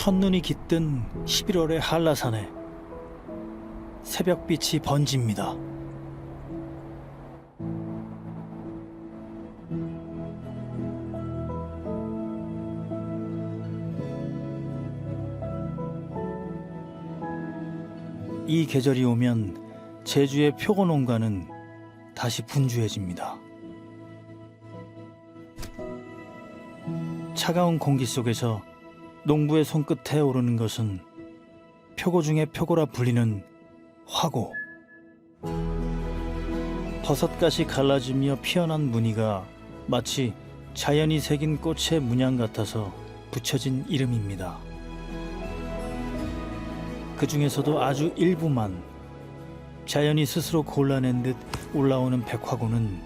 첫눈이 깃든 11월의 한라산에 새벽빛이 번집니다. 이 계절이 오면 제주의 표고 농가는 다시 분주해집니다. 차가운 공기 속에서 농부의 손끝에 오르는 것은 표고 중의 표고라 불리는 화고. 버섯갓이 갈라지며 피어난 무늬가 마치 자연이 새긴 꽃의 문양 같아서 붙여진 이름입니다. 그 중에서도 아주 일부만 자연이 스스로 골라낸 듯 올라오는 백화고는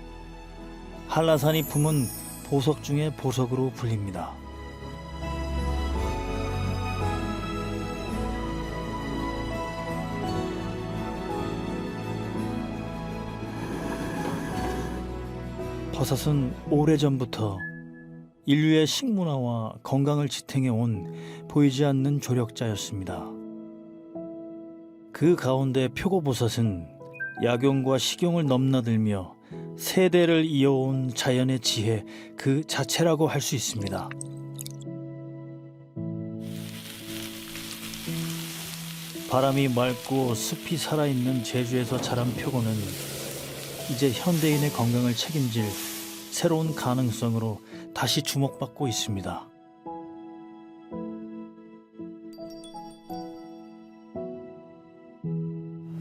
한라산이 품은 보석 중의 보석으로 불립니다. 버섯은 오래전부터 인류의 식문화와 건강을 지탱해 온 보이지 않는 조력자였습니다. 그 가운데 표고버섯은 약용과 식용을 넘나들며 세대를 이어온 자연의 지혜 그 자체라고 할 수 있습니다. 바람이 맑고 숲이 살아있는 제주에서 자란 표고는 이제 현대인의 건강을 책임질 새로운 가능성으로 다시 주목받고 있습니다.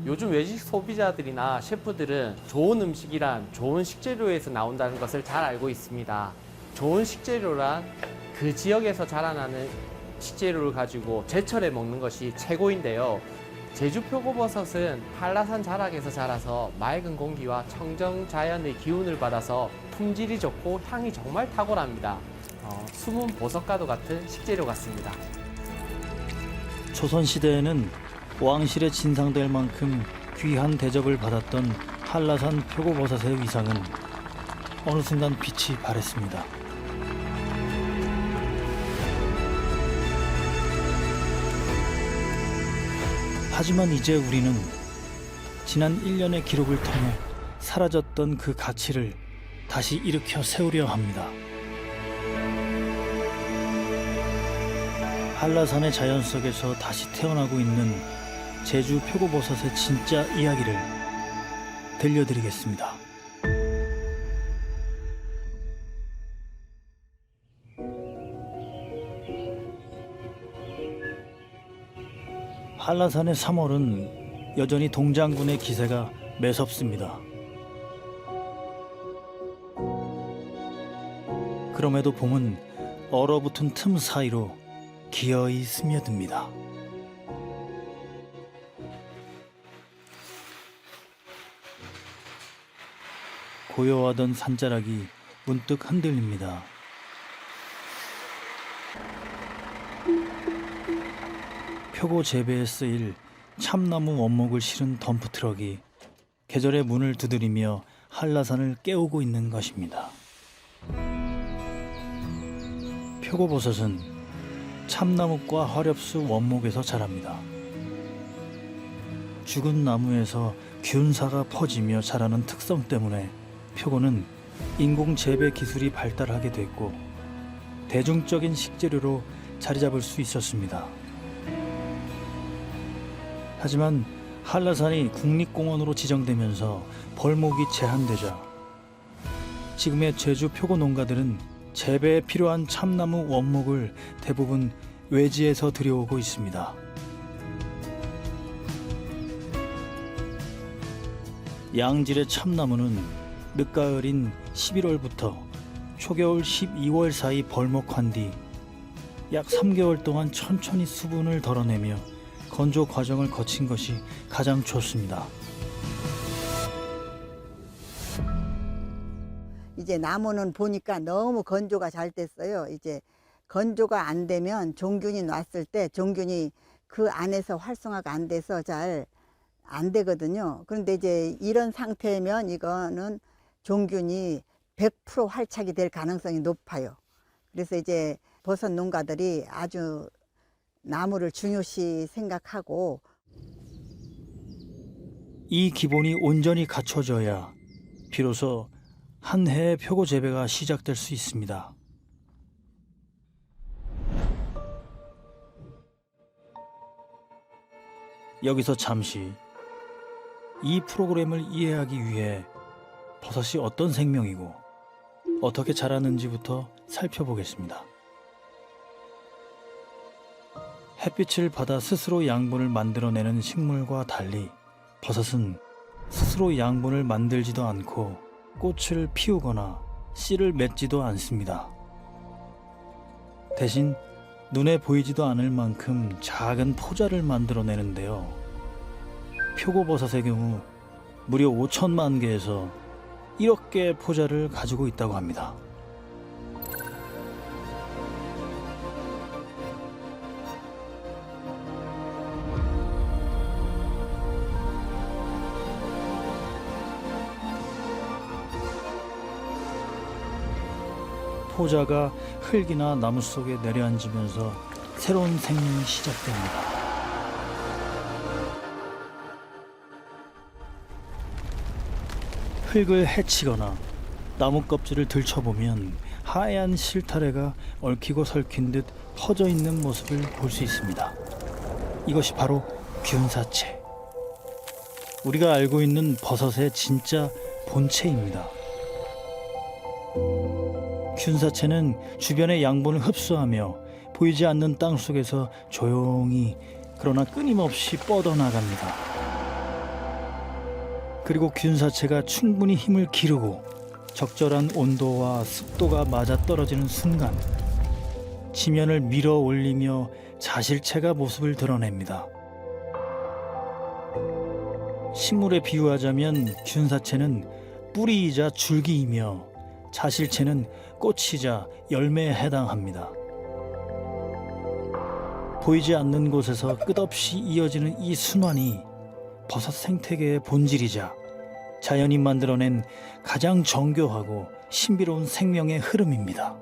요즘 외식 소비자들이나 셰프들은 좋은 음식이란 좋은 식재료에서 나온다는 것을 잘 알고 있습니다. 좋은 식재료란 그 지역에서 자라나는 식재료를 가지고 제철에 먹는 것이 최고인데요. 제주 표고버섯은 한라산 자락에서 자라서 맑은 공기와 청정 자연의 기운을 받아서 품질이 좋고 향이 정말 탁월합니다. 숨은 보석과도 같은 식재료 같습니다. 조선시대에는 왕실에 진상될 만큼 귀한 대접을 받았던 한라산 표고버섯의 위상은 어느 순간 빛이 발했습니다. 하지만 이제 우리는 지난 1년의 기록을 통해 사라졌던 그 가치를 다시 일으켜 세우려 합니다. 한라산의 자연 속에서 다시 태어나고 있는 제주 표고버섯의 진짜 이야기를 들려드리겠습니다. 한라산의 3월은 여전히 동장군의 기세가 매섭습니다. 그럼에도 봄은 얼어붙은 틈 사이로 기어이 스며듭니다. 고요하던 산자락이 문득 흔들립니다. 표고 재배에 쓰일 참나무 원목을 실은 덤프트럭이 계절의 문을 두드리며 한라산을 깨우고 있는 것입니다. 표고버섯은 참나무과 화렵수 원목에서 자랍니다. 죽은 나무에서 균사가 퍼지며 자라는 특성 때문에 표고는 인공 재배 기술이 발달하게 됐고 대중적인 식재료로 자리 잡을 수 있었습니다. 하지만 한라산이 국립공원으로 지정되면서 벌목이 제한되자 지금의 제주 표고 농가들은 재배에 필요한 참나무 원목을 대부분 외지에서 들여오고 있습니다. 양질의 참나무는 늦가을인 11월부터 초겨울 12월 사이 벌목한 뒤 약 3개월 동안 천천히 수분을 덜어내며 건조 과정을 거친 것이 가장 좋습니다. 이제 나무는 보니까 너무 건조가 잘 됐어요. 이제 건조가 안 되면 종균이 놨을 때 종균이 그 안에서 활성화가 안 돼서 잘 안 되거든요. 그런데 이제 이런 상태면 이거는 종균이 100% 활착이 될 가능성이 높아요. 그래서 이제 버섯 농가들이 아주 나무를 중요시 생각하고 이 기본이 온전히 갖춰져야 비로소 한 해의 표고 재배가 시작될 수 있습니다. 여기서 잠시 이 프로그램을 이해하기 위해 버섯이 어떤 생명이고 어떻게 자라는지부터 살펴보겠습니다. 햇빛을 받아 스스로 양분을 만들어내는 식물과 달리 버섯은 스스로 양분을 만들지도 않고 꽃을 피우거나 씨를 맺지도 않습니다. 대신 눈에 보이지도 않을 만큼 작은 포자를 만들어내는데요. 표고버섯의 경우 무려 5천만 개에서 1억 개의 포자를 가지고 있다고 합니다. 포자가 흙이나 나무 속에 내려앉으면서 새로운 생명이 시작됩니다. 흙을 헤치거나 나무 껍질을 들춰보면 하얀 실타래가 얽히고 설킨 듯 퍼져 있는 모습을 볼 수 있습니다. 이것이 바로 균사체. 우리가 알고 있는 버섯의 진짜 본체입니다. 균사체는 주변의 양분을 흡수하며 보이지 않는 땅 속에서 조용히 그러나 끊임없이 뻗어나갑니다. 그리고 균사체가 충분히 힘을 기르고 적절한 온도와 습도가 맞아떨어지는 순간 지면을 밀어 올리며 자실체가 모습을 드러냅니다. 식물에 비유하자면 균사체는 뿌리이자 줄기이며 자실체는 꽃이자 열매에 해당합니다. 보이지 않는 곳에서 끝없이 이어지는 이 순환이 버섯 생태계의 본질이자 자연이 만들어낸 가장 정교하고 신비로운 생명의 흐름입니다.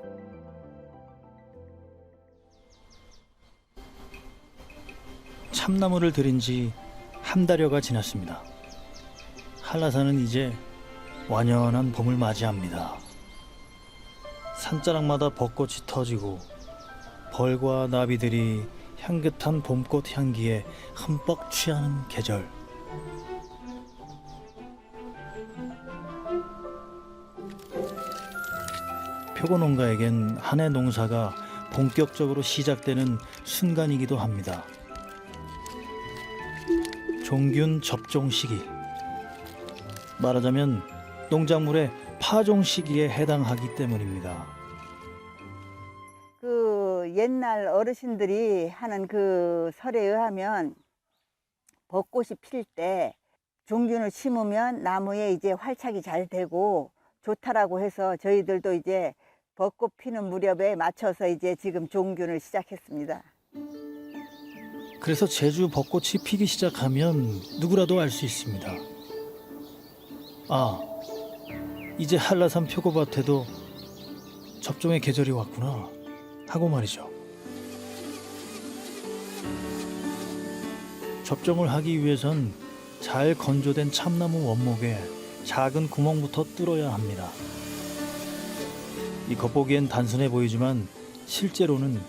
참나무를 들인 지 한 달여가 지났습니다. 한라산은 이제 완연한 봄을 맞이합니다. 산자락마다 벚꽃이 터지고 벌과 나비들이 향긋한 봄꽃 향기에 흠뻑 취하는 계절. 표고농가에겐 한 해 농사가 본격적으로 시작되는 순간이기도 합니다. 종균 접종 시기. 말하자면 농작물의 파종 시기에 해당하기 때문입니다. 그 옛날 어르신들이 하는 그 설에 의하면 벚꽃이 필 때 종균을 심으면 나무에 이제 활착이 잘 되고 좋다라고 해서 저희들도 이제 벚꽃 피는 무렵에 맞춰서 이제 지금 종균을 시작했습니다. 그래서 제주 벚꽃이 피기 시작하면 누구라도 알 수 있습니다. 아, 이제 한라산 표고밭에도 접종의 계절이 왔구나 하고 말이죠. 접종을 하기 위해선 잘 건조된 참나무 원목에 작은 구멍부터 뚫어야 합니다. 이 겉보기엔 단순해 보이지만 실제로는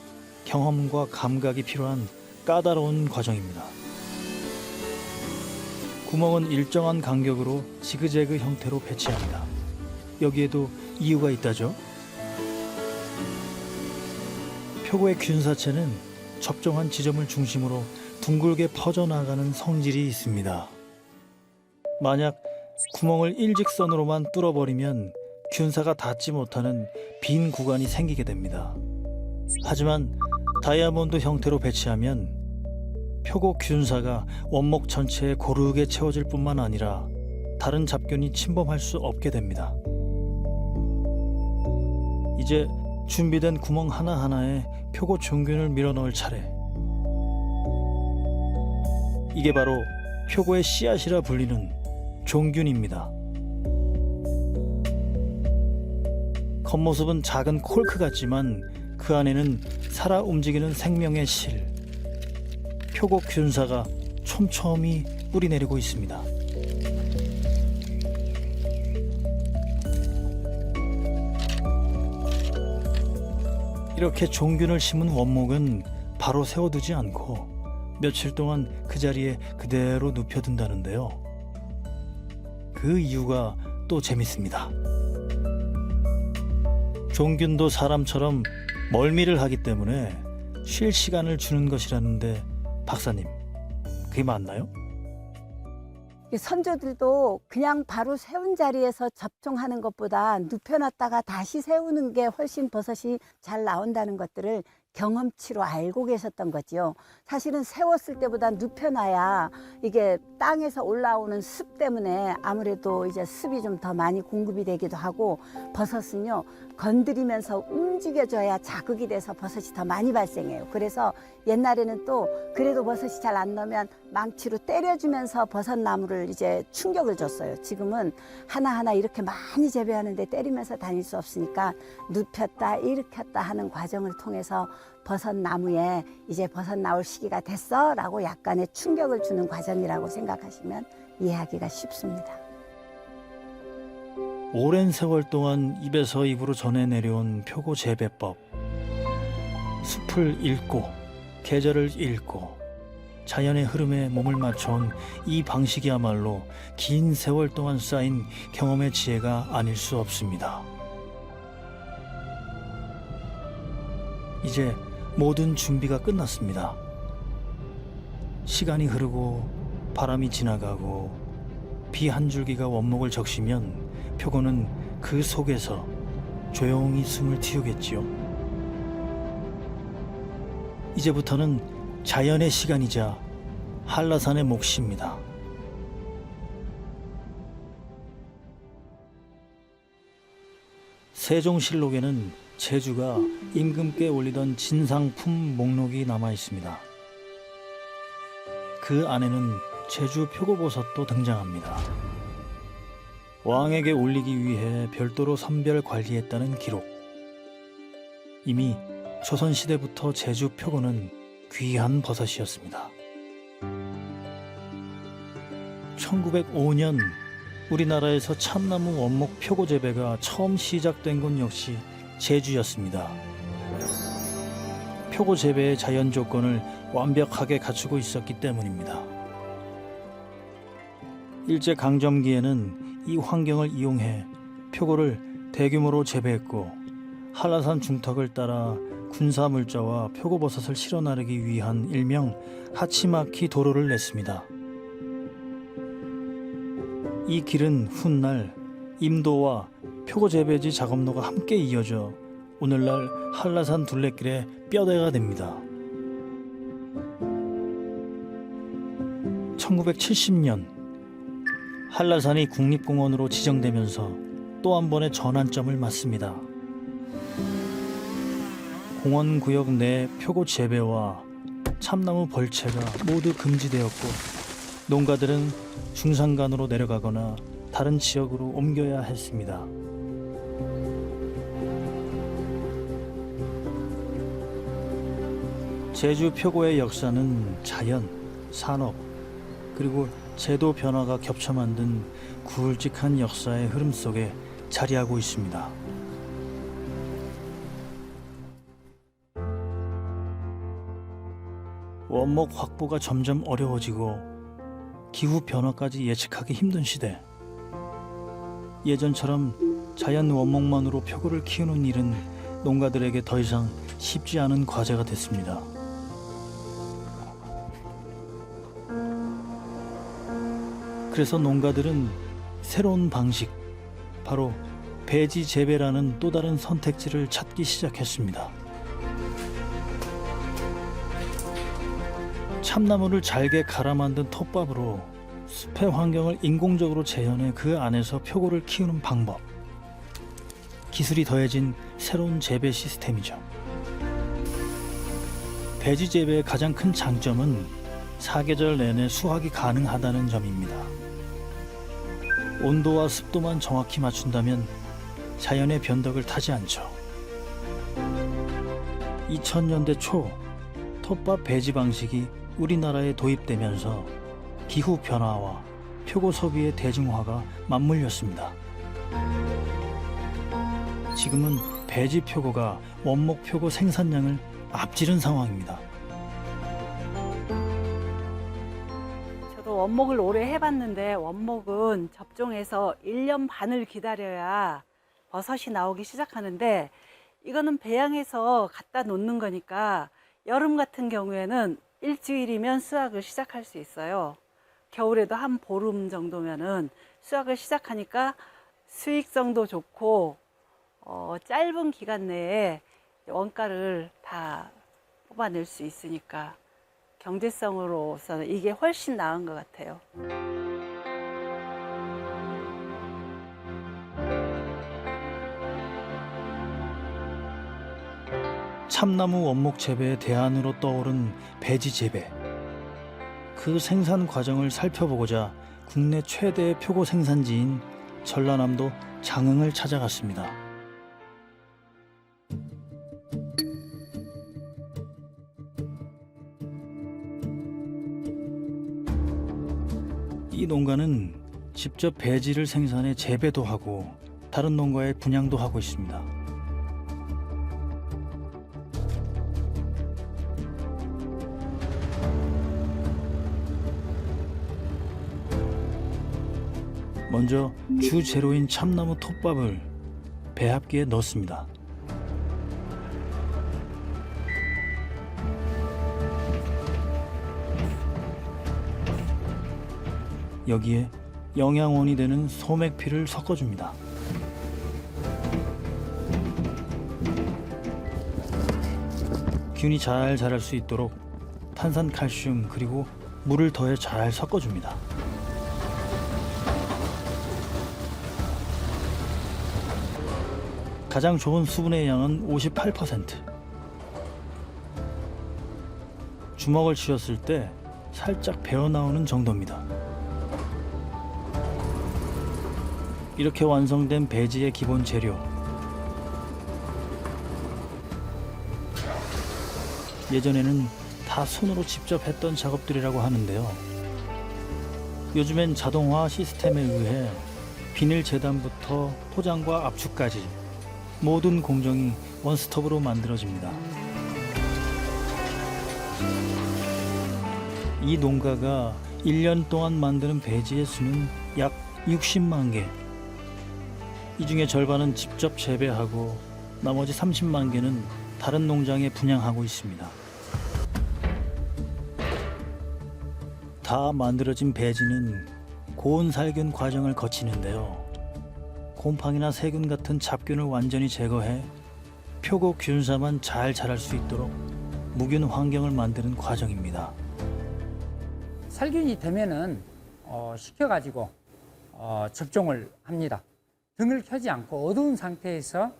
경험과 감각이 필요한 까다로운 과정입니다. 구멍은 일정한 간격으로 지그재그 형태로 배치합니다. 여기에도 이유가 있다죠. 표고의 균사체는 접종한 지점을 중심으로 둥글게 퍼져나가는 성질이 있습니다. 만약 구멍을 일직선으로만 뚫어버리면 균사가 닿지 못하는 빈 구간이 생기게 됩니다. 하지만 다이아몬드 형태로 배치하면 표고 균사가 원목 전체에 고르게 채워질 뿐만 아니라 다른 잡균이 침범할 수 없게 됩니다. 이제 준비된 구멍 하나하나에 표고 종균을 밀어넣을 차례. 이게 바로 표고의 씨앗이라 불리는 종균입니다. 겉모습은 작은 콜크 같지만 그 안에는 살아 움직이는 생명의 실, 표고 균사가 촘촘히 뿌리내리고 있습니다. 이렇게 종균을 심은 원목은 바로 세워두지 않고 며칠 동안 그 자리에 그대로 눕혀둔다는데요. 그 이유가 또 재밌습니다. 종균도 사람처럼 멀미를 하기 때문에 쉴 시간을 주는 것이라는데 박사님, 그게 맞나요? 선조들도 그냥 바로 세운 자리에서 접종하는 것보다 눕혀놨다가 다시 세우는 게 훨씬 버섯이 잘 나온다는 것들을 경험치로 알고 계셨던 거지요. 사실은 세웠을 때보다 눕혀놔야 이게 땅에서 올라오는 습 때문에 아무래도 이제 습이 좀 더 많이 공급이 되기도 하고, 버섯은요 건드리면서 움직여줘야 자극이 돼서 버섯이 더 많이 발생해요. 그래서 옛날에는 또 그래도 버섯이 잘 안 나면 망치로 때려주면서 버섯나무를 이제 충격을 줬어요. 지금은 하나하나 이렇게 많이 재배하는데 때리면서 다닐 수 없으니까 눕혔다 일으켰다 하는 과정을 통해서 버섯나무에 이제 버섯 나올 시기가 됐어 라고 약간의 충격을 주는 과정이라고 생각하시면 이해하기가 쉽습니다. 오랜 세월 동안 입에서 입으로 전해 내려온 표고 재배법. 숲을 읽고 계절을 읽고 자연의 흐름에 몸을 맞춰온 이 방식이야말로 긴 세월 동안 쌓인 경험의 지혜가 아닐 수 없습니다. 이제 모든 준비가 끝났습니다. 시간이 흐르고 바람이 지나가고 비 한 줄기가 원목을 적시면 표고는 그 속에서 조용히 숨을 틔우겠지요. 이제부터는 자연의 시간이자 한라산의 몫입니다. 세종실록에는 제주가 임금께 올리던 진상품 목록이 남아 있습니다. 그 안에는 제주 표고버섯도 등장합니다. 왕에게 올리기 위해 별도로 선별 관리했다는 기록. 이미 조선시대부터 제주 표고는 귀한 버섯이었습니다. 1905년 우리나라에서 참나무 원목 표고 재배가 처음 시작된 곳 역시 제주였습니다. 표고 재배의 자연 조건을 완벽하게 갖추고 있었기 때문입니다. 일제강점기에는 이 환경을 이용해 표고를 대규모로 재배했고 한라산 중턱을 따라 군사물자와 표고버섯을 실어 나르기 위한 일명 하치마키 도로를 냈습니다. 이 길은 훗날 임도와 표고 재배지 작업로가 함께 이어져 오늘날 한라산 둘레길의 뼈대가 됩니다. 1970년 한라산이 국립공원으로 지정되면서 또 한 번의 전환점을 맞습니다. 공원구역 내 표고 재배와 참나무 벌채가 모두 금지되었고 농가들은 중산간으로 내려가거나 다른 지역으로 옮겨야 했습니다. 제주 표고의 역사는 자연, 산업, 그리고 제도 변화가 겹쳐 만든 굵직한 역사의 흐름 속에 자리하고 있습니다. 원목 확보가 점점 어려워지고 기후 변화까지 예측하기 힘든 시대. 예전처럼 자연 원목만으로 표고를 키우는 일은 농가들에게 더 이상 쉽지 않은 과제가 됐습니다. 그래서 농가들은 새로운 방식, 바로 배지 재배라는 또 다른 선택지를 찾기 시작했습니다. 참나무를 잘게 갈아 만든 톱밥으로 숲의 환경을 인공적으로 재현해 그 안에서 표고를 키우는 방법. 기술이 더해진 새로운 재배 시스템이죠. 배지 재배의 가장 큰 장점은 사계절 내내 수확이 가능하다는 점입니다. 온도와 습도만 정확히 맞춘다면 자연의 변덕을 타지 않죠. 2000년대 초 톱밥 배지 방식이 우리나라에 도입되면서 기후 변화와 표고 소비의 대중화가 맞물렸습니다. 지금은 배지 표고가 원목 표고 생산량을 앞지른 상황입니다. 저도 원목을 오래 해봤는데 원목은 접종해서 1년 반을 기다려야 버섯이 나오기 시작하는데 이거는 배양해서 갖다 놓는 거니까 여름 같은 경우에는 일주일이면 수확을 시작할 수 있어요. 겨울에도 한 보름 정도면은 수확을 시작하니까 수익성도 좋고 짧은 기간 내에 원가를 다 뽑아낼 수 있으니까 경제성으로서는 이게 훨씬 나은 것 같아요. 참나무 원목 재배의 대안으로 떠오른 배지 재배. 그 생산 과정을 살펴보고자 국내 최대의 표고 생산지인 전라남도 장흥을 찾아갔습니다. 이 농가는 직접 배지를 생산해 재배도 하고 다른 농가에 분양도 하고 있습니다. 먼저 주 재료인 참나무 톱밥을 배합기에 넣습니다. 여기에 영양원이 되는 소맥피를 섞어줍니다. 균이 잘 자랄 수 있도록 탄산칼슘 그리고 물을 더해 잘 섞어줍니다. 가장 좋은 수분의 양은 58%. 주먹을 쥐었을 때 살짝 배어나오는 정도입니다. 이렇게 완성된 배지의 기본 재료. 예전에는 다 손으로 직접 했던 작업들이라고 하는데요. 요즘엔 자동화 시스템에 의해 비닐 재단부터 포장과 압축까지 모든 공정이 원스톱으로 만들어집니다. 이 농가가 1년 동안 만드는 배지의 수는 약 60만 개. 이 중에 절반은 직접 재배하고 나머지 30만 개는 다른 농장에 분양하고 있습니다. 다 만들어진 배지는 고온 살균 과정을 거치는데요. 곰팡이나 세균 같은 잡균을 완전히 제거해 표고 균사만 잘 자랄 수 있도록 무균 환경을 만드는 과정입니다. 살균이 되면은 식혀가지고 접종을 합니다. 등을 켜지 않고 어두운 상태에서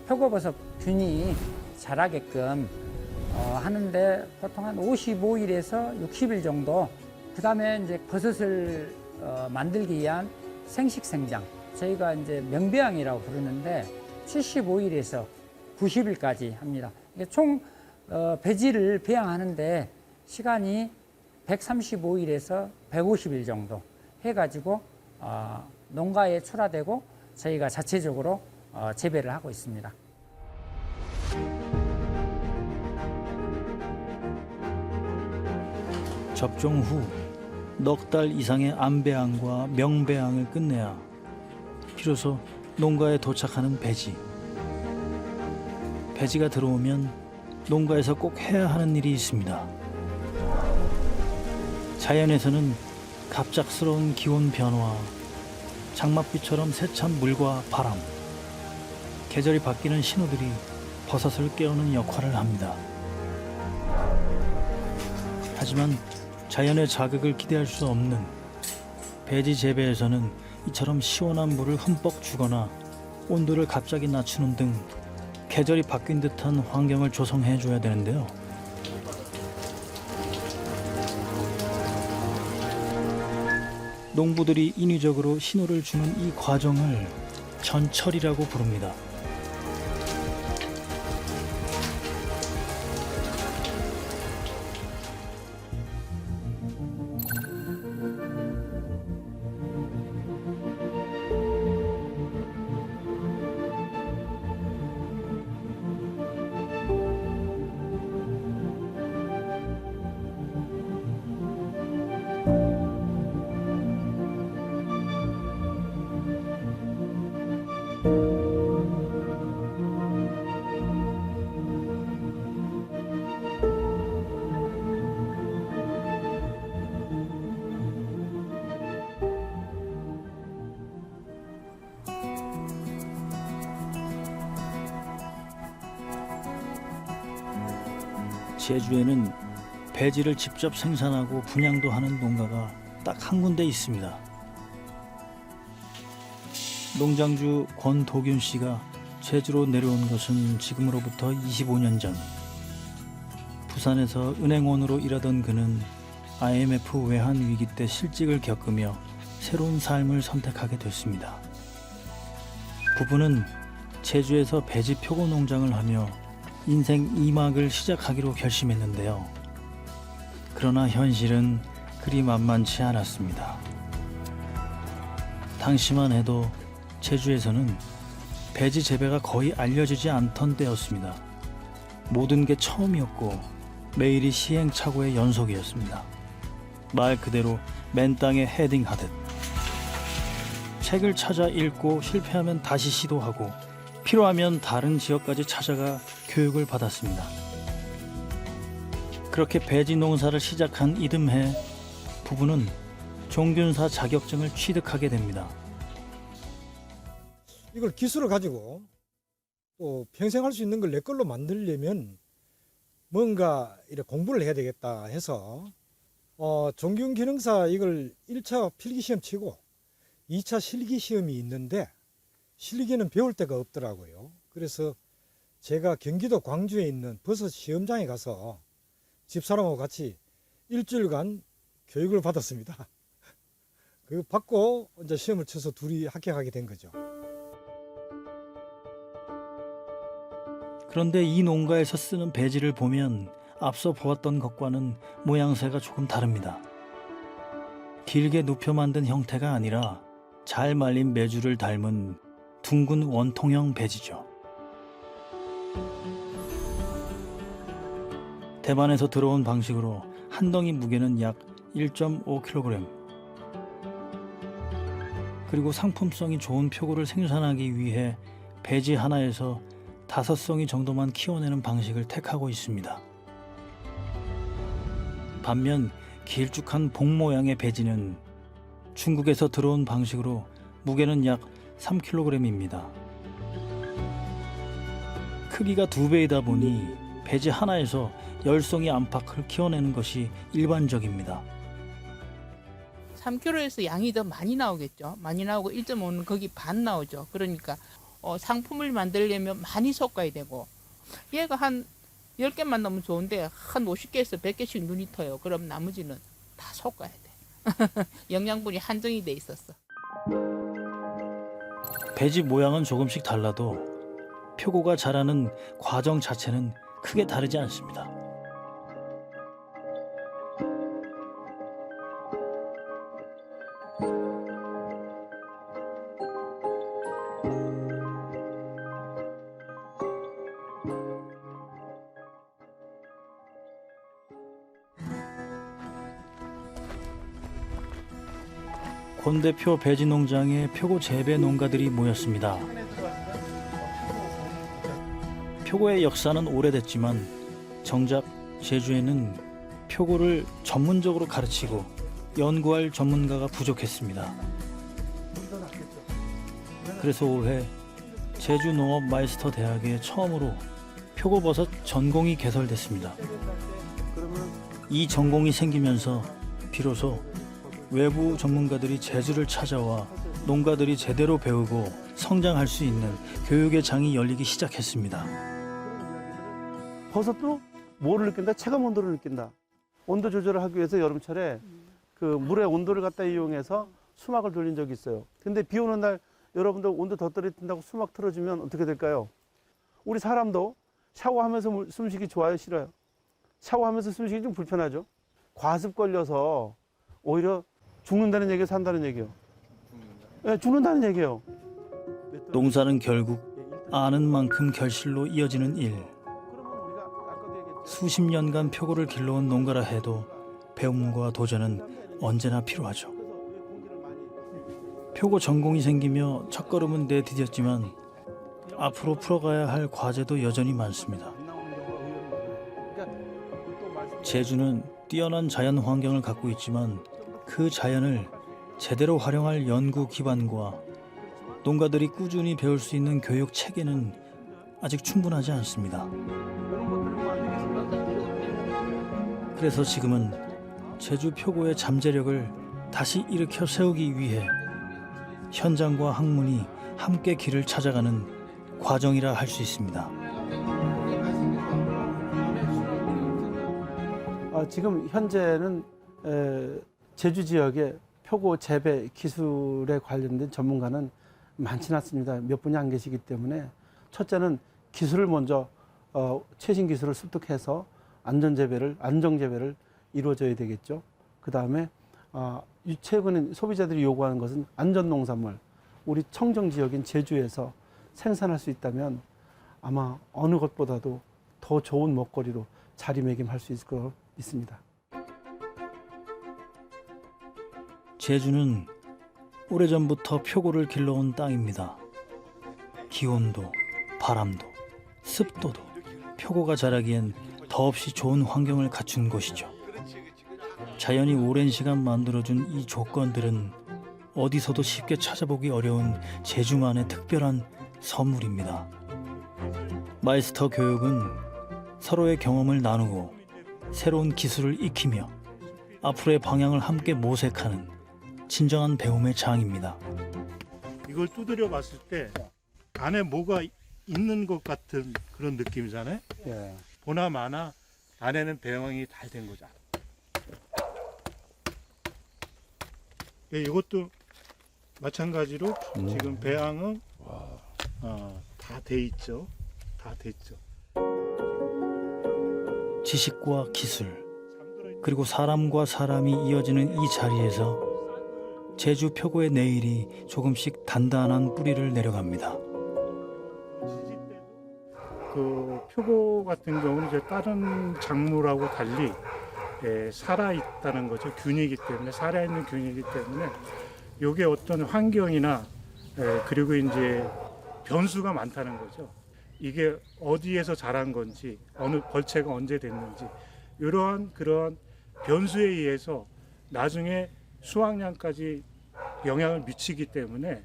표고버섯 균이 자라게끔 하는데 보통 한 55일에서 60일 정도. 그 다음에 이제 버섯을 만들기 위한 생식생장. 저희가 이제 명배양이라고 부르는데 75일에서 90일까지 합니다. 총 배지를 배양하는데 시간이 135일에서 150일 정도 해가지고 농가에 출하되고 저희가 자체적으로 재배를 하고 있습니다. 접종 후 넉 달 이상의 안배양과 명배양을 끝내야 비로소 농가에 도착하는 배지. 배지가 들어오면 농가에서 꼭 해야 하는 일이 있습니다. 자연에서는 갑작스러운 기온 변화, 장맛비처럼 세찬 물과 바람, 계절이 바뀌는 신호들이 버섯을 깨우는 역할을 합니다. 하지만 자연의 자극을 기대할 수 없는 배지 재배에서는 이처럼 시원한 물을 흠뻑 주거나 온도를 갑자기 낮추는 등 계절이 바뀐 듯한 환경을 조성해 줘야 되는데요. 농부들이 인위적으로 신호를 주는 이 과정을 전철이라고 부릅니다. 제주에는 배지를 직접 생산하고 분양도 하는 농가가 딱 한 군데 있습니다. 농장주 권도균 씨가 제주로 내려온 것은 지금으로부터 25년 전. 부산에서 은행원으로 일하던 그는 IMF 외환 위기 때 실직을 겪으며 새로운 삶을 선택하게 됐습니다. 부부는 제주에서 배지 표고 농장을 하며 인생 2막을 시작하기로 결심했는데요. 그러나 현실은 그리 만만치 않았습니다. 당시만 해도 제주에서는 배지 재배가 거의 알려지지 않던 때였습니다. 모든 게 처음이었고 매일이 시행착오의 연속이었습니다. 말 그대로 맨 땅에 헤딩하듯. 책을 찾아 읽고 실패하면 다시 시도하고 필요하면 다른 지역까지 찾아가 교육을 받았습니다. 그렇게 배지 농사를 시작한 이듬해 부부는 종균사 자격증을 취득하게 됩니다. 이걸 기술을 가지고 또 평생 할 수 있는 걸 내 걸로 만들려면 뭔가 이렇게 공부를 해야 되겠다 해서 종균기능사 이걸 1차 필기시험 치고 2차 실기시험이 있는데 실기는 배울 데가 없더라고요. 그래서 제가 경기도 광주에 있는 버섯 시험장에 가서 집사람하고 같이 일주일간 교육을 받았습니다. 그거 받고 이제 시험을 쳐서 둘이 합격하게 된 거죠. 그런데 이 농가에서 쓰는 배지를 보면 앞서 보았던 것과는 모양새가 조금 다릅니다. 길게 눕혀 만든 형태가 아니라 잘 말린 메주를 닮은 둥근 원통형 배지죠. 대만에서 들어온 방식으로 한 덩이 무게는 약 1.5kg. 그리고 상품성이 좋은 표고를 생산하기 위해 배지 하나에서 5송이 정도만 키워내는 방식을 택하고 있습니다. 반면 길쭉한 봉 모양의 배지는 중국에서 들어온 방식으로 무게는 약 3kg입니다. 크기가 2배이다 보니 배지 하나에서 10송이 안팎을 키워내는 것이 일반적입니다. 3kg에서 양이 더 많이 나오겠죠. 많이 나오고 1.5는 거기 반 나오죠. 그러니까 상품을 만들려면 많이 섞어야 되고, 얘가 한 10개만 넣으면 좋은데 한 50개에서 100개씩 눈이 터요. 그럼 나머지는 다 섞어야 돼. 영양분이 한정이 돼 있었어. 배지 모양은 조금씩 달라도 표고가 자라는 과정 자체는 크게 다르지 않습니다. 권 대표 배지 농장에 표고 재배 농가들이 모였습니다. 표고의 역사는 오래됐지만 정작 제주에는 표고를 전문적으로 가르치고 연구할 전문가가 부족했습니다. 그래서 올해 제주농업마이스터대학에 처음으로 표고버섯 전공이 개설됐습니다. 이 전공이 생기면서 비로소 외부 전문가들이 제주를 찾아와 농가들이 제대로 배우고 성장할 수 있는 교육의 장이 열리기 시작했습니다. 버섯도 뭐를 느낀다? 체감 온도를 느낀다. 온도 조절을 하기 위해서 여름철에 그 물의 온도를 갖다 이용해서 수막을 돌린 적이 있어요. 근데 비 오는 날 여러분들 온도 더 떨어진다고 수막 틀어주면 어떻게 될까요? 우리 사람도 샤워하면서 숨쉬기 좋아요, 싫어요? 샤워하면서 숨쉬기 좀 불편하죠? 과습 걸려서 오히려 죽는다는 얘기예요, 산다는 얘기예요? 네, 죽는다는 얘기예요. 농사는 결국 아는 만큼 결실로 이어지는 일. 수십 년간 표고를 길러온 농가라 해도 배움과 도전은 언제나 필요하죠. 표고 전공이 생기며 첫걸음은 내디뎠지만 앞으로 풀어가야 할 과제도 여전히 많습니다. 제주는 뛰어난 자연 환경을 갖고 있지만 그 자연을 제대로 활용할 연구 기반과 농가들이 꾸준히 배울 수 있는 교육 체계는 아직 충분하지 않습니다. 그래서 지금은 제주 표고의 잠재력을 다시 일으켜 세우기 위해 현장과 학문이 함께 길을 찾아가는 과정이라 할 수 있습니다. 지금 현재는 제주 지역의 표고 재배 기술에 관련된 전문가는 많지는 않습니다. 몇 분이 안 계시기 때문에 첫째는 기술을 먼저 최신 기술을 습득해서 안정 재배를 이루어져야 되겠죠. 그 다음에 최근에 소비자들이 요구하는 것은 안전 농산물, 우리 청정 지역인 제주에서 생산할 수 있다면 아마 어느 것보다도 더 좋은 먹거리로 자리매김할 수 있을 것 있습니다. 제주는 오래전부터 표고를 길러온 땅입니다. 기온도, 바람도, 습도도 표고가 자라기엔 더없이 좋은 환경을 갖춘 곳이죠. 자연이 오랜 시간 만들어준 이 조건들은 어디서도 쉽게 찾아보기 어려운 제주만의 특별한 선물입니다. 마이스터 교육은 서로의 경험을 나누고 새로운 기술을 익히며 앞으로의 방향을 함께 모색하는 진정한 배움의 장입니다. 이걸 두드려 봤을 때 안에 뭐가 있는 것 같은 그런 느낌이잖아요. 예. 보나마나 안에는 배양이 잘 된 거잖아. 이것도 마찬가지로 지금 배양은 다 돼 있죠. 다 됐죠. 지식과 기술, 그리고 사람과 사람이 이어지는 이 자리에서 제주 표고의 내일이 조금씩 단단한 뿌리를 내려갑니다. 그 표고 같은 경우는 이제 다른 작물하고 달리 살아 있다는 거죠. 균이기 때문에, 살아있는 균이기 때문에 이게 어떤 환경이나 그리고 이제 변수가 많다는 거죠. 이게 어디에서 자란 건지, 어느 벌채가 언제 됐는지 이러한 그런 변수에 의해서 나중에 수확량까지 영향을 미치기 때문에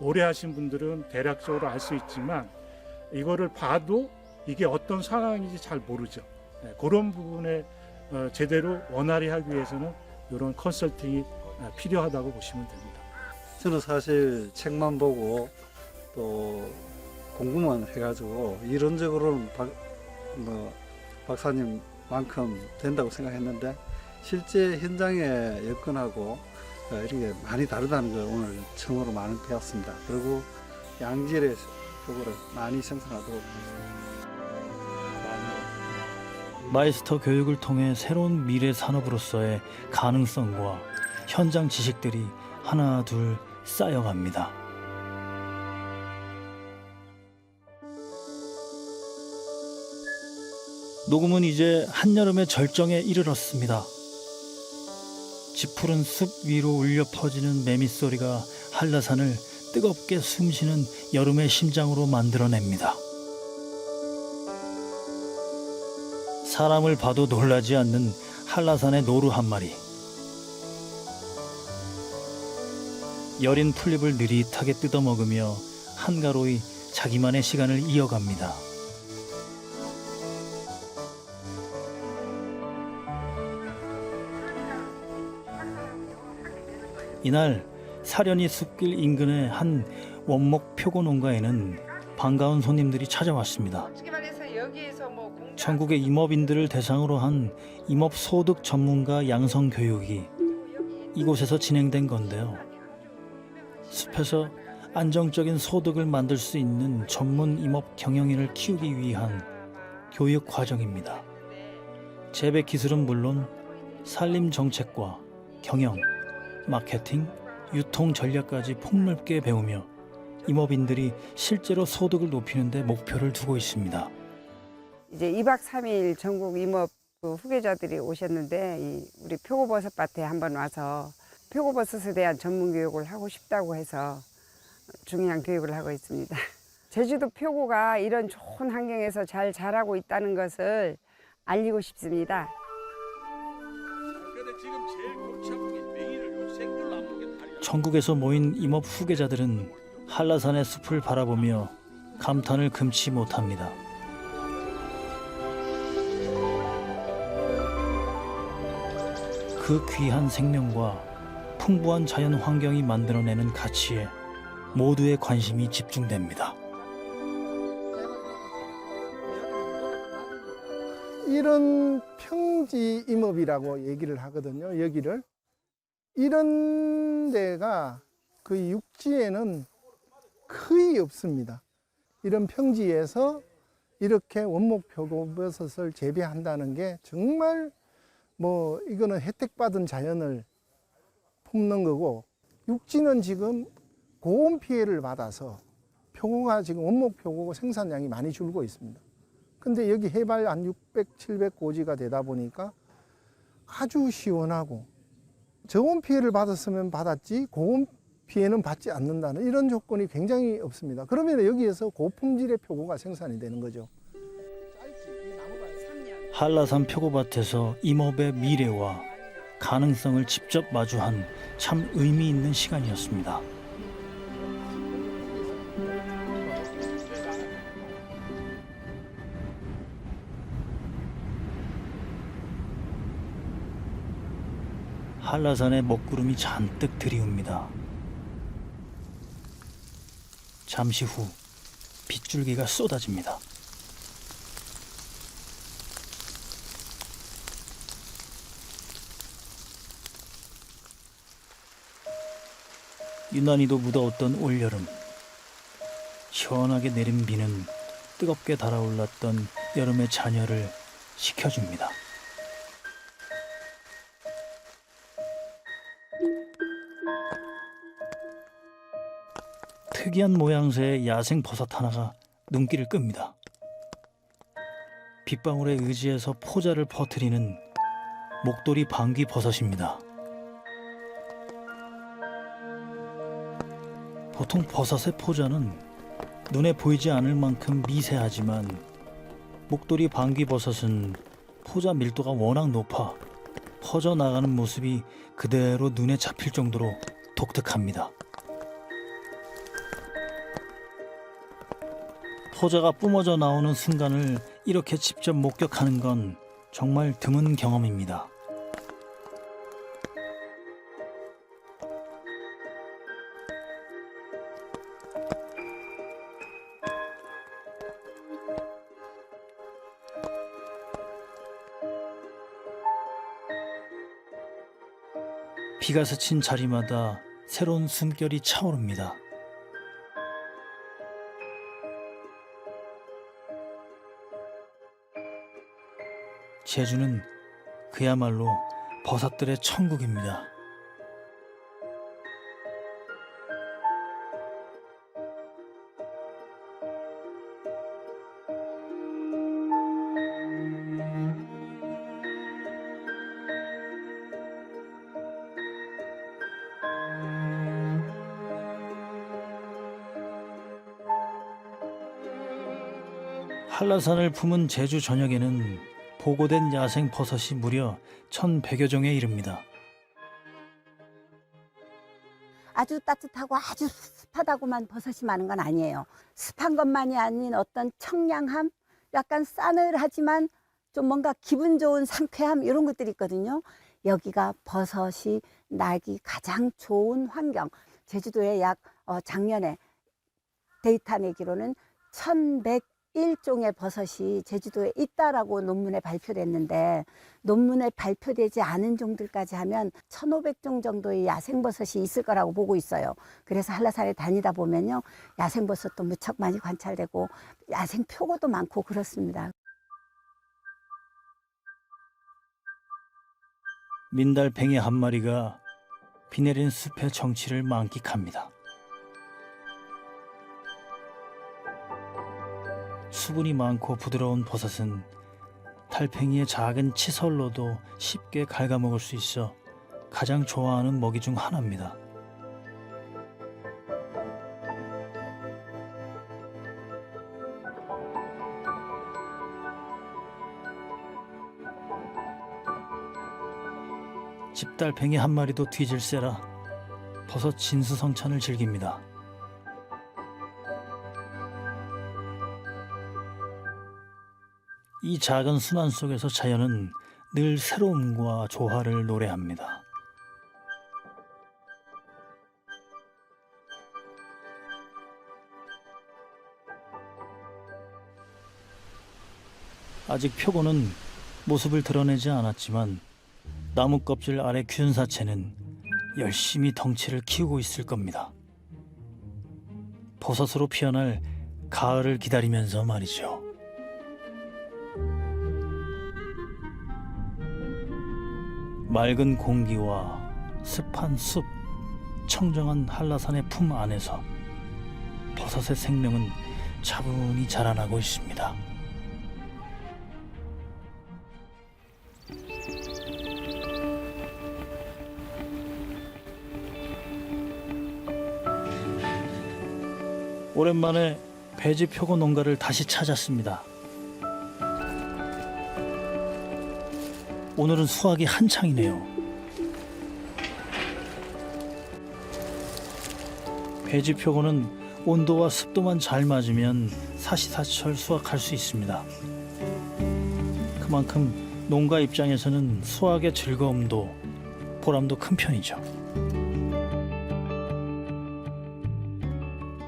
오래 하신 분들은 대략적으로 알 수 있지만 이거를 봐도 이게 어떤 상황인지 잘 모르죠. 그런 부분에 제대로 원활히 하기 위해서는 이런 컨설팅이 필요하다고 보시면 됩니다. 저는 사실 책만 보고 또 공부만 해가지고 이론적으로는 박사님만큼 된다고 생각했는데 실제 현장에 접근하고 이런 게 많이 다르다는 걸 오늘 처음으로 많이 배웠습니다. 그리고 양질의 표고를 많이 생산하도록 마이스터 교육을 통해 새로운 미래 산업으로서의 가능성과 현장 지식들이 하나 둘 쌓여갑니다. 녹음은 이제 한여름의 절정에 이르렀습니다. 지푸른 숲 위로 울려 퍼지는 매미소리가 한라산을 뜨겁게 숨쉬는 여름의 심장으로 만들어냅니다. 사람을 봐도 놀라지 않는 한라산의 노루 한 마리. 여린 풀잎을 느릿하게 뜯어먹으며 한가로이 자기만의 시간을 이어갑니다. 이날 사려니 숲길 인근의 한 원목 표고 농가에는 반가운 손님들이 찾아왔습니다. 전국의 임업인들을 대상으로 한 임업 소득 전문가 양성 교육이 이곳에서 진행된 건데요. 숲에서 안정적인 소득을 만들 수 있는 전문 임업 경영인을 키우기 위한 교육 과정입니다. 재배 기술은 물론 산림 정책과 경영, 마케팅, 유통 전략까지 폭넓게 배우며 임업인들이 실제로 소득을 높이는 데 목표를 두고 있습니다. 이제 2박 3일 전국 임업 후계자들이 오셨는데 우리 표고버섯밭에 한번 와서 표고버섯에 대한 전문 교육을 하고 싶다고 해서 중요한 교육을 하고 있습니다. 제주도 표고가 이런 좋은 환경에서 잘 자라고 있다는 것을 알리고 싶습니다. 전국에서 모인 임업 후계자들은 한라산의 숲을 바라보며 감탄을 금치 못합니다. 그 귀한 생명과 풍부한 자연 환경이 만들어내는 가치에 모두의 관심이 집중됩니다. 이런 평지 임업이라고 얘기를 하거든요. 여기를 이런 데가 그 육지에는 거의 없습니다. 이런 평지에서 이렇게 원목 표고버섯을 재배한다는 게 정말 뭐 이거는 혜택받은 자연을 품는 거고, 육지는 지금 고온 피해를 받아서 표고가 지금 원목 표고 생산량이 많이 줄고 있습니다. 근데 여기 해발 한 600, 700 고지가 되다 보니까 아주 시원하고, 저온 피해를 받았으면 받았지 고온 피해는 받지 않는다는 이런 조건이 굉장히 없습니다. 그러면 여기에서 고품질의 표고가 생산이 되는 거죠. 한라산 표고밭에서 임업의 미래와 가능성을 직접 마주한 참 의미 있는 시간이었습니다. 한라산에 먹구름이 잔뜩 들이웁니다. 잠시 후 빗줄기가 쏟아집니다. 유난히도 무더웠던 올여름. 시원하게 내린 비는 뜨겁게 달아올랐던 여름의 잔여를 식혀줍니다. 특이한 모양새의 야생 버섯 하나가 눈길을 끕니다. 빗방울에 의지해서 포자를 퍼뜨리는 목도리 방귀 버섯입니다. 보통 버섯의 포자는 눈에 보이지 않을 만큼 미세하지만 목도리 방귀 버섯은 포자 밀도가 워낙 높아 퍼져나가는 모습이 그대로 눈에 잡힐 정도로 독특합니다. 포자가 뿜어져 나오는 순간을 이렇게 직접 목격하는 건 정말 드문 경험입니다. 비가 스친 자리마다 새로운 숨결이 차오릅니다. 제주는 그야말로 버섯들의 천국입니다. 한라산을 품은 제주 전역에는 보고된 야생 버섯이 무려 1,100여 종에 이릅니다. 아주 따뜻하고 아주 습하다고만 버섯이 많은 건 아니에요. 습한 것만이 아닌 어떤 청량함, 약간 싸늘하지만 좀 뭔가 기분 좋은 상쾌함, 이런 것들이 있거든요. 여기가 버섯이 나기 가장 좋은 환경. 제주도에 작년에 데이터 내기로는 1,101종의 버섯이 제주도에 있다라고 논문에 발표됐는데, 논문에 발표되지 않은 종들까지 하면 1,500종 정도의 야생버섯이 있을 거라고 보고 있어요. 그래서 한라산에 다니다 보면요, 야생버섯도 무척 많이 관찰되고 야생 표고도 많고 그렇습니다. 민달팽이 한 마리가 비 내린 숲의 정취를 만끽합니다. 수분이 많고 부드러운 버섯은 달팽이의 작은 치설로도 쉽게 갉아먹을 수 있어 가장 좋아하는 먹이 중 하나입니다. 집달팽이 한 마리도 뒤질세라 버섯 진수성찬을 즐깁니다. 이 작은 순환 속에서 자연은 늘 새로움과 조화를 노래합니다. 아직 표고는 모습을 드러내지 않았지만 나무 껍질 아래 균사체는 열심히 덩치를 키우고 있을 겁니다. 버섯으로 피어날 가을을 기다리면서 말이죠. 맑은 공기와 습한 숲, 청정한 한라산의 품 안에서 버섯의 생명은 차분히 자라나고 있습니다. 오랜만에 배지 표고 농가를 다시 찾았습니다. 오늘은 수확이 한창이네요. 배지 표고는 온도와 습도만 잘 맞으면 사시사철 수확할 수 있습니다. 그만큼 농가 입장에서는 수확의 즐거움도 보람도 큰 편이죠.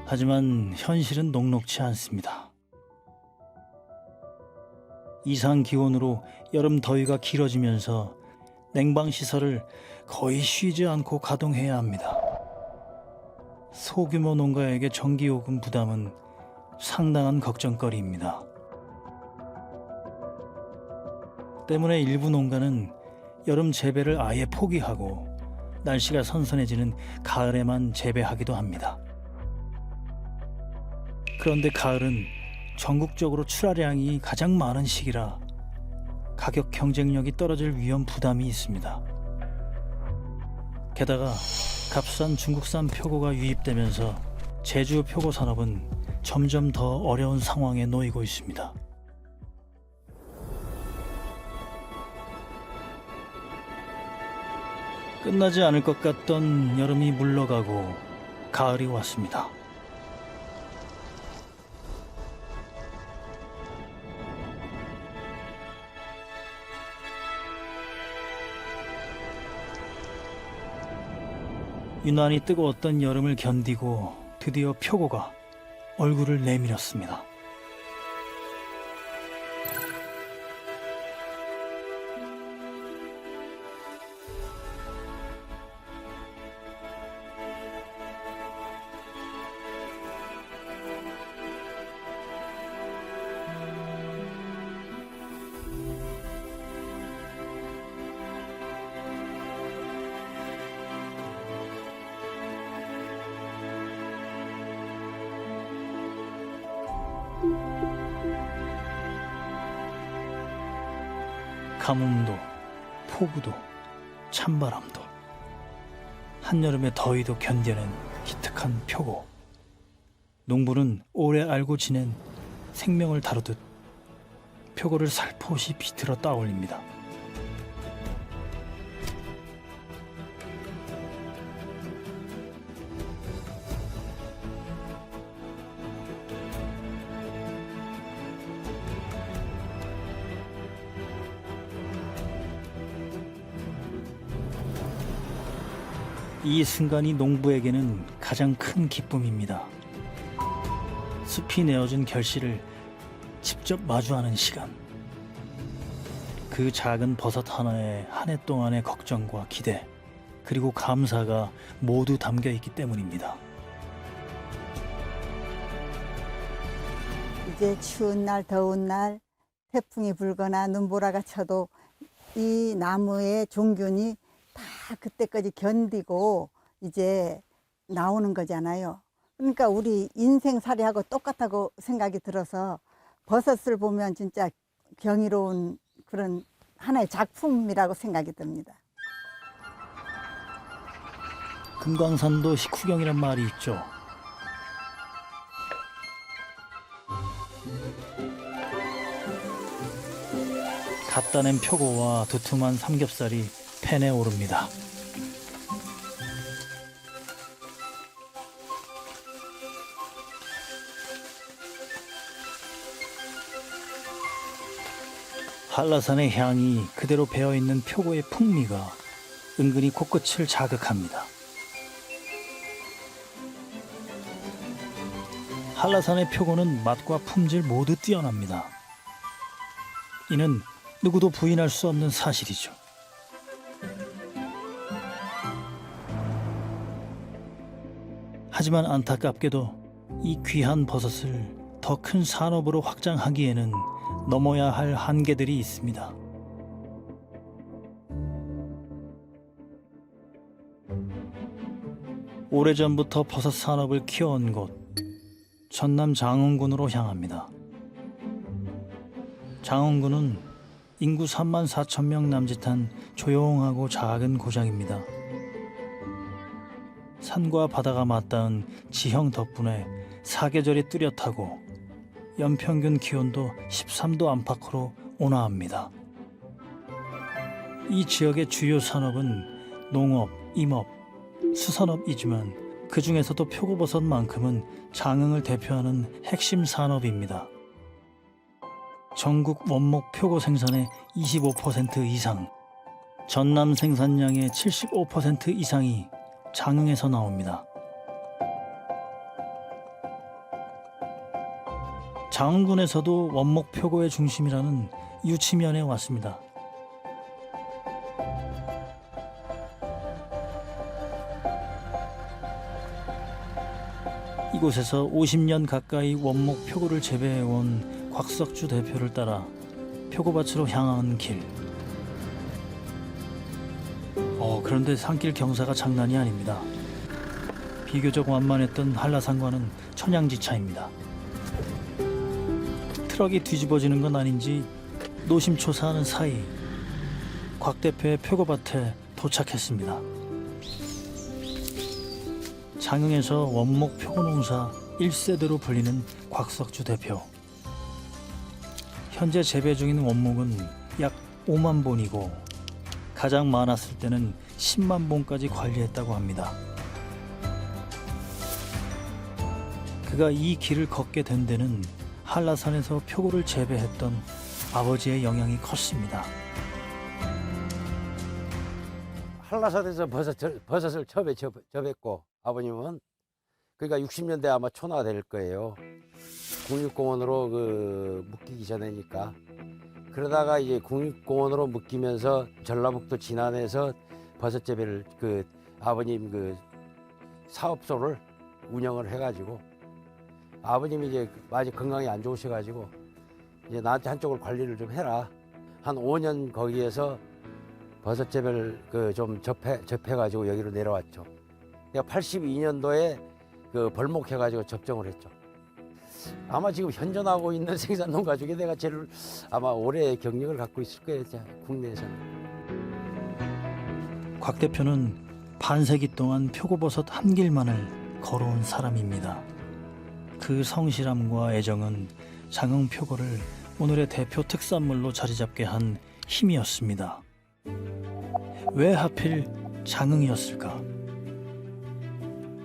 하지만 현실은 녹록치 않습니다. 이상 기온으로 여름 더위가 길어지면서 냉방 시설을 거의 쉬지 않고 가동해야 합니다. 소규모 농가에게 전기요금 부담은 상당한 걱정거리입니다. 때문에 일부 농가는 여름 재배를 아예 포기하고 날씨가 선선해지는 가을에만 재배하기도 합니다. 그런데 가을은 전국적으로 출하량이 가장 많은 시기라 가격 경쟁력이 떨어질 위험 부담이 있습니다. 게다가 값싼 중국산 표고가 유입되면서 제주 표고 산업은 점점 더 어려운 상황에 놓이고 있습니다. 끝나지 않을 것 같던 여름이 물러가고 가을이 왔습니다. 유난히 뜨거웠던 여름을 견디고 드디어 표고가 얼굴을 내밀었습니다. 가뭄도, 폭우도, 찬바람도, 한여름의 더위도 견뎌낸 기특한 표고. 농부는 오래 알고 지낸 생명을 다루듯 표고를 살포시 비틀어 따올립니다. 이 순간이 농부에게는 가장 큰 기쁨입니다. 숲이 내어준 결실을 직접 마주하는 시간. 그 작은 버섯 하나에 한 해 동안의 걱정과 기대, 그리고 감사가 모두 담겨 있기 때문입니다. 이제 추운 날, 더운 날, 태풍이 불거나 눈보라가 쳐도 이 나무의 종균이 다 그때까지 견디고 이제 나오는 거잖아요. 그러니까 우리 인생살이하고 똑같다고 생각이 들어서 버섯을 보면 진짜 경이로운 그런 하나의 작품이라고 생각이 듭니다. 금강산도 식후경이란 말이 있죠. 갓 따낸 표고와 두툼한 삼겹살이 팬에 오릅니다. 한라산의 향이 그대로 배어있는 표고의 풍미가 은근히 코끝을 자극합니다. 한라산의 표고는 맛과 품질 모두 뛰어납니다. 이는 누구도 부인할 수 없는 사실이죠. 하지만 안타깝게도 이 귀한 버섯을 더 큰 산업으로 확장하기에는 넘어야 할 한계들이 있습니다. 오래전부터 버섯 산업을 키워온 곳, 전남 장흥군으로 향합니다. 장흥군은 인구 3만 4천 명 남짓한 조용하고 작은 고장입니다. 산과 바다가 맞닿은 지형 덕분에 사계절이 뚜렷하고 연평균 기온도 13도 안팎으로 온화합니다. 이 지역의 주요 산업은 농업, 임업, 수산업이지만 그 중에서도 표고버섯만큼은 장흥을 대표하는 핵심 산업입니다. 전국 원목 표고 생산의 25% 이상, 전남 생산량의 75% 이상이 장흥에서 나옵니다. 장흥군에서도 원목 표고의 중심이라는 유치면에 왔습니다. 이곳에서 50년 가까이 원목 표고를 재배해온 곽석주 대표를 따라 표고밭으로 향하는 길. 그런데 산길 경사가 장난이 아닙니다. 비교적 완만했던 한라산과는 천양지차입니다. 트럭이 뒤집어지는 건 아닌지 노심초사하는 사이 곽 대표의 표고밭에 도착했습니다. 장흥에서 원목 표고농사 1세대로 불리는 곽석주 대표. 현재 재배 중인 원목은 약 5만 본이고 가장 많았을 때는 10만 본까지 관리했다고 합니다. 그가 이 길을 걷게 된 데는 한라산에서 표고를 재배했던 아버지의 영향이 컸습니다. 한라산에서 버섯을 처음에 접했고 아버님은 그러니까 60년대 아마 초나가 될 거예요. 국립공원으로 묶이기 전에니까. 그러다가 이제 국립공원으로 묶이면서 전라북도 진안에서 버섯 재배를 아버님 사업소를 운영을 해가지고 아버님이 이제 많이 건강이 안 좋으셔가지고 이제 나한테 한쪽을 관리를 좀 해라. 한 5년 거기에서 버섯 재배를 좀 접해가지고 여기로 내려왔죠. 내가 82년도에 벌목해가지고 접종을 했죠. 아마 지금 현존하고 있는 생산농가 중에 내가 제일 아마 오래 경력을 갖고 있을 거예요, 국내에서는. 곽 대표는 반세기 동안 표고버섯 한 길만을 걸어온 사람입니다. 그 성실함과 애정은 장흥 표고를 오늘의 대표 특산물로 자리 잡게 한 힘이었습니다. 왜 하필 장흥이었을까?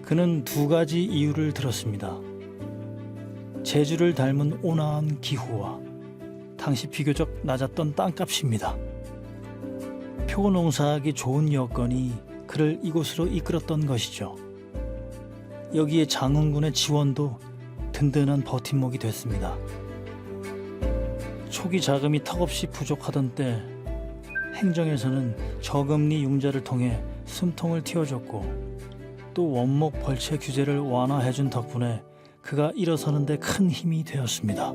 그는 두 가지 이유를 들었습니다. 제주를 닮은 온화한 기후와 당시 비교적 낮았던 땅값입니다. 표고 농사하기 좋은 여건이 그를 이곳으로 이끌었던 것이죠. 여기에 장흥군의 지원도 든든한 버팀목이 됐습니다. 초기 자금이 턱없이 부족하던 때 행정에서는 저금리 융자를 통해 숨통을 틔워줬고 또 원목 벌채 규제를 완화해준 덕분에 그가 일어서는 데 큰 힘이 되었습니다.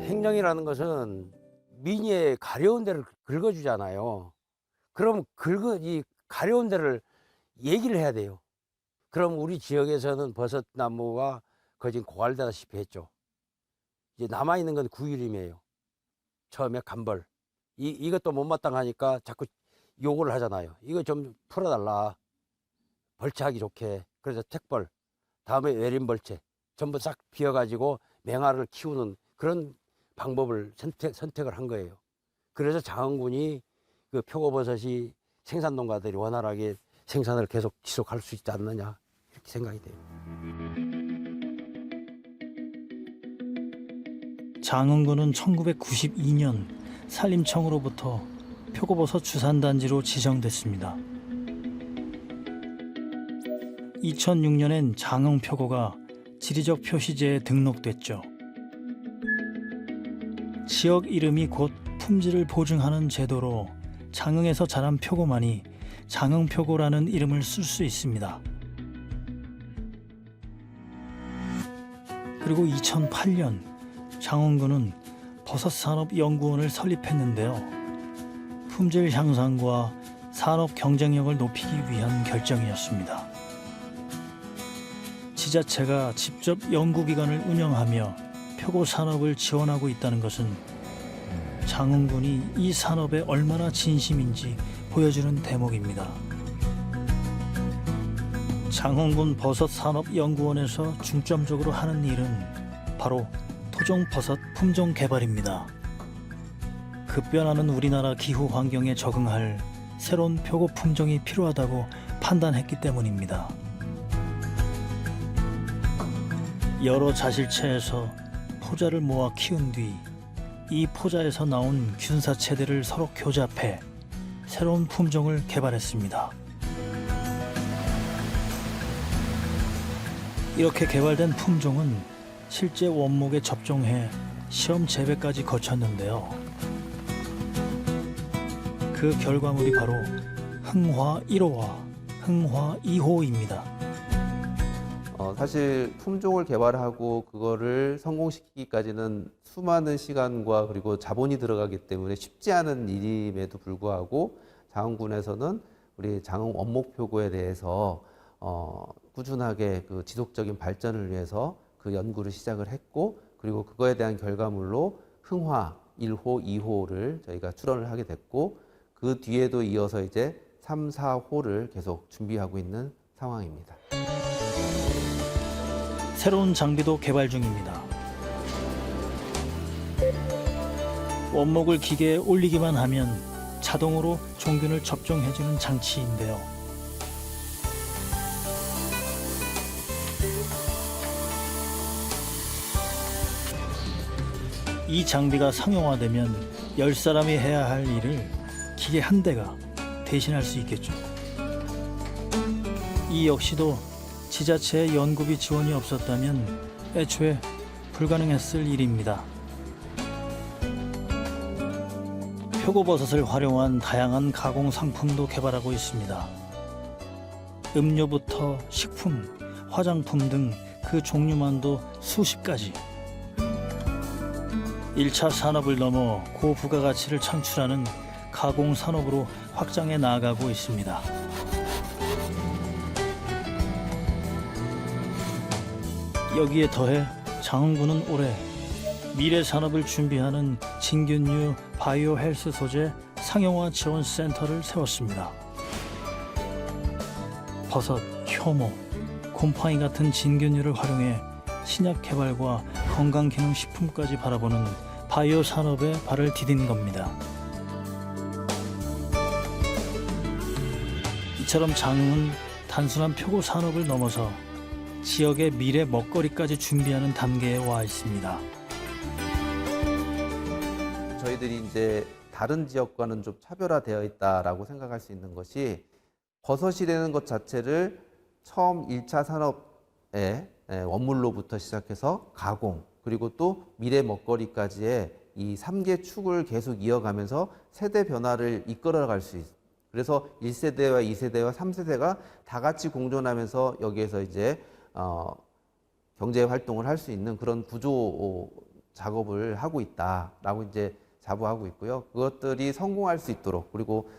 행정이라는 것은 민의의 가려운 데를 긁어주잖아요. 그럼 이 가려운 데를 얘기를 해야 돼요. 그럼 우리 지역에서는 버섯나무가 거의 지금 고갈되다시피 했죠. 이제 남아있는 건 구유림이에요. 처음에 간벌. 이것도 못마땅하니까 자꾸 요구를 하잖아요. 이거 좀 풀어달라. 벌채하기 좋게. 그래서 택벌, 다음에 외림벌채 전부 싹 비워가지고 맹화를 키우는 그런 방법을 선택을 한 거예요. 그래서 장흥군이 그 표고버섯이 생산농가들이 원활하게 생산을 계속 지속할 수 있지 않느냐 이렇게 생각이 돼요. 장흥군은 1992년 산림청으로부터 표고버섯 주산단지로 지정됐습니다. 2006년엔 장흥표고가 지리적 표시제에 등록됐죠. 지역 이름이 곧 품질을 보증하는 제도로 장흥에서 자란 표고만이 장흥표고라는 이름을 쓸 수 있습니다. 그리고 2008년 장흥군은 버섯산업연구원을 설립했는데요. 품질 향상과 산업 경쟁력을 높이기 위한 결정이었습니다. 지자체가 직접 연구기관을 운영하며 표고 산업을 지원하고 있다는 것은 장흥군이 이 산업에 얼마나 진심인지 보여주는 대목입니다. 장흥군 버섯산업연구원에서 중점적으로 하는 일은 바로 토종버섯 품종 개발입니다. 급변하는 우리나라 기후 환경에 적응할 새로운 표고 품종이 필요하다고 판단했기 때문입니다. 여러 자실체에서 포자를 모아 키운 뒤 이 포자에서 나온 균사체들을 서로 교잡해 새로운 품종을 개발했습니다. 이렇게 개발된 품종은 실제 원목에 접종해 시험 재배까지 거쳤는데요. 그 결과물이 바로 흥화 1호와 흥화 2호입니다. 사실 품종을 개발하고 그거를 성공시키기까지는 수많은 시간과 그리고 자본이 들어가기 때문에 쉽지 않은 일임에도 불구하고 장흥군에서는 우리 장흥 원목표고에 대해서 꾸준하게 그 지속적인 발전을 위해서 그 연구를 시작을 했고, 그리고 그거에 대한 결과물로 흥화 1호, 2호를 저희가 출원을 하게 됐고, 그 뒤에도 이어서 이제 3, 4호를 계속 준비하고 있는 상황입니다. 새로운 장비도 개발 중입니다. 원목을 기계에 올리기만 하면 자동으로 종균을 접종해주는 장치인데요. 이 장비가 상용화되면 10사람이 해야 할 일을 기계 한 대가 대신할 수 있겠죠. 이 역시도 지자체의 연구비 지원이 없었다면 애초에 불가능했을 일입니다. 표고버섯을 활용한 다양한 가공 상품도 개발하고 있습니다. 음료부터 식품, 화장품 등 그 종류만도 수십 가지. 1차 산업을 넘어 고부가가치를 창출하는 가공 산업으로 확장해 나아가고 있습니다. 여기에 더해 장흥군은 올해 미래 산업을 준비하는 진균류 바이오 헬스 소재 상용화 지원 센터를 세웠습니다. 버섯, 효모, 곰팡이 같은 진균류를 활용해 신약 개발과 건강기능식품까지 바라보는 바이오 산업에 발을 디딘 겁니다. 이처럼 장흥은 단순한 표고 산업을 넘어서 지역의 미래 먹거리까지 준비하는 단계에 와 있습니다. 저희들이 이제 다른 지역과는 좀 차별화되어 있다라고 생각할 수 있는 것이, 버섯이라는 것 자체를 처음 1차 산업의 원물로부터 시작해서 가공, 그리고 또 미래 먹거리까지의 이 3개 축을 계속 이어가면서 세대 변화를 이끌어갈 수 있어요. 그래서 1세대와 2세대와 3세대가 다 같이 공존하면서 여기에서 이제 경제 활동을 할 수 있는 그런 구조 작업을 하고 있다라고 이제 자부하고 있고요. 그것들이 성공할 수 있도록, 그리고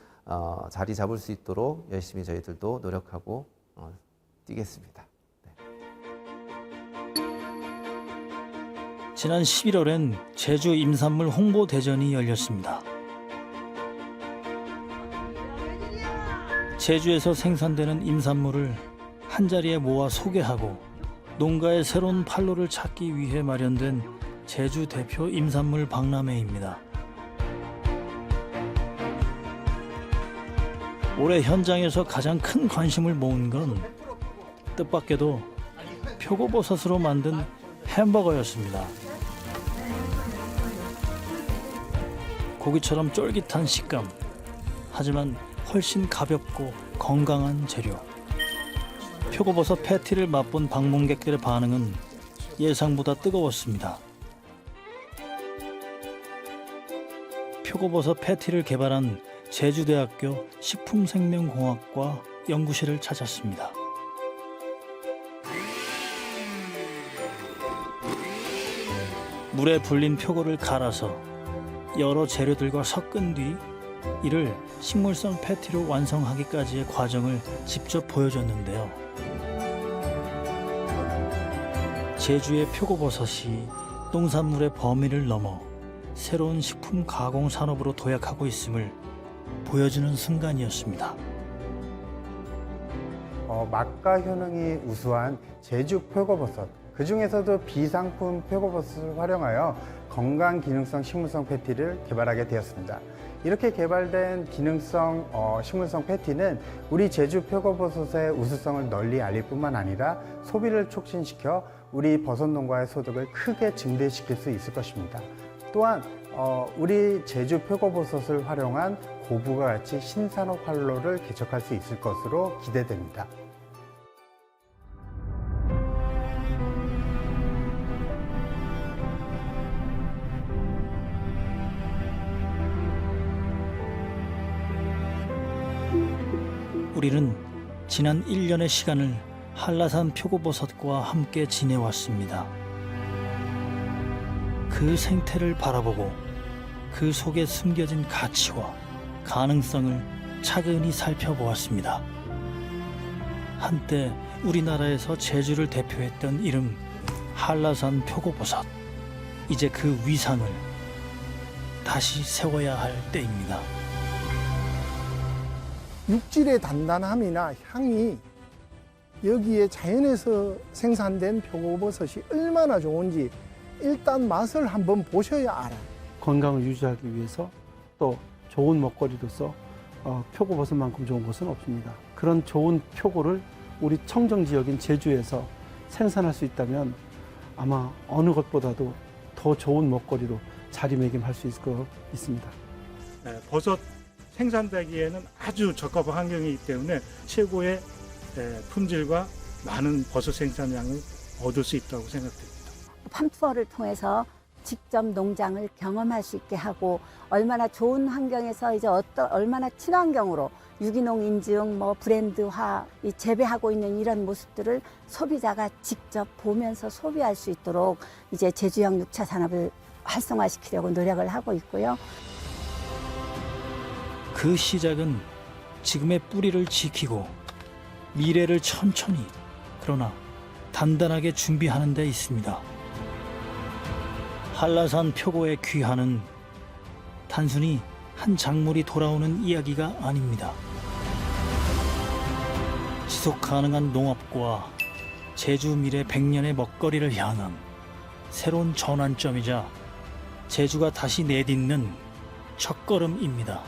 자리 잡을 수 있도록 열심히 저희들도 노력하고 뛰겠습니다. 네. 지난 11월엔 제주 임산물 홍보 대전이 열렸습니다. 제주에서 생산되는 임산물을 한자리에 모아 소개하고 농가의 새로운 판로를 찾기 위해 마련된 제주 대표 임산물 박람회입니다. 올해 현장에서 가장 큰 관심을 모은 건 뜻밖에도 표고버섯으로 만든 햄버거였습니다. 고기처럼 쫄깃한 식감. 하지만 훨씬 가볍고 건강한 재료. 표고버섯 패티를 맛본 방문객들의 반응은 예상보다 뜨거웠습니다. 표고버섯 패티를 개발한 제주대학교 식품생명공학과 연구실을 찾았습니다. 물에 불린 표고를 갈아서 여러 재료들과 섞은 뒤 이를 식물성 패티로 완성하기까지의 과정을 직접 보여줬는데요. 제주의 표고버섯이 농산물의 범위를 넘어 새로운 식품 가공 산업으로 도약하고 있음을 보여주는 순간이었습니다. 맛과 효능이 우수한 제주 표고버섯, 그 중에서도 비상품 표고버섯을 활용하여 건강 기능성 식물성 패티를 개발하게 되었습니다. 이렇게 개발된 기능성 식물성 패티는 우리 제주 표고버섯의 우수성을 널리 알릴 뿐만 아니라 소비를 촉진시켜 우리 버섯 농가의 소득을 크게 증대시킬 수 있을 것입니다. 또한 우리 제주 표고버섯을 활용한 고부가 가치 신산업 활로를 개척할 수 있을 것으로 기대됩니다. 우리는 지난 1년의 시간을 한라산 표고버섯과 함께 지내왔습니다. 그 생태를 바라보고 그 속에 숨겨진 가치와 가능성을 차근히 살펴보았습니다. 한때 우리나라에서 제주를 대표했던 이름 한라산 표고버섯. 이제 그 위상을 다시 세워야 할 때입니다. 육질의 단단함이나 향이 여기에 자연에서 생산된 표고버섯이 얼마나 좋은지 일단 맛을 한번 보셔야 알아요. 건강을 유지하기 위해서 또 좋은 먹거리로서 표고버섯만큼 좋은 것은 없습니다. 그런 좋은 표고를 우리 청정 지역인 제주에서 생산할 수 있다면 아마 어느 것보다도 더 좋은 먹거리로 자리매김할 수 있을 것 있습니다. 네, 버섯 생산되기에는 아주 적합한 환경이기 때문에 최고의 품질과 많은 버섯 생산량을 얻을 수 있다고 생각됩니다. 팜투어를 통해서 직접 농장을 경험할 수 있게 하고 얼마나 좋은 환경에서 이제 얼마나 친환경으로 유기농 인증, 브랜드화 재배하고 있는 이런 모습들을 소비자가 직접 보면서 소비할 수 있도록 이제 제주형 6차 산업을 활성화시키려고 노력을 하고 있고요. 그 시작은 지금의 뿌리를 지키고 미래를 천천히 그러나 단단하게 준비하는 데 있습니다. 한라산 표고의 귀환은 단순히 한 작물이 돌아오는 이야기가 아닙니다. 지속 가능한 농업과 제주 미래 100년의 먹거리를 향한 새로운 전환점이자 제주가 다시 내딛는 첫걸음입니다.